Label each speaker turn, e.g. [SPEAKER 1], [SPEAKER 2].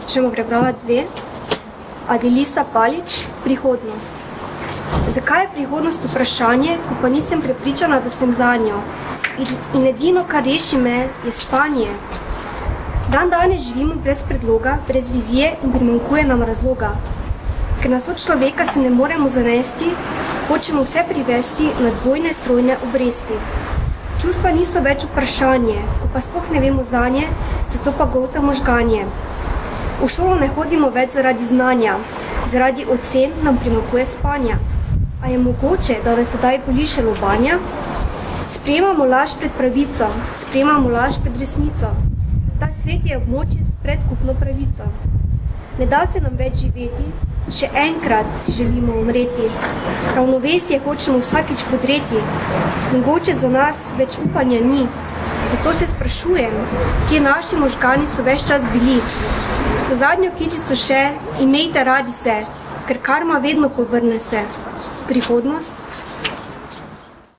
[SPEAKER 1] Če bom prebrala dve. Adelisa Palič, prihodnost. Zakaj je prihodnost vprašanje, ko pa nisem prepričana, da sem zanjo? In edino, kar reši me, je spanje. Dan danes živimo brez predloga, brez vizije in primanjkuje nam razloga. Ker nas od človeka se ne moremo zanesti, hočemo vse privesti na dvojne, trojne obresti. Čustva niso več vprašanje, ko pa sploh ne vemo zanje, zato pa golta možganje. V šolo ne hodimo več zaradi znanja, zaradi ocen nam primanjkuje spanja. A je mogoče, da nas sedaj boli še lobanja? Sprejemamo laž pred pravico, sprejemamo laž pred resnico. Ta svet je območje s predkupno pravico. Ne da se nam več živeti, še enkrat si želimo umreti. Ravnovesje hočemo vsakič podreti. Mogoče za nas več upanja ni. Zato se sprašujem, kje naši možgani so ves čas bili. Za zadnjo kičico še imejte radi se, ker karma vedno povrne se. Prihodnost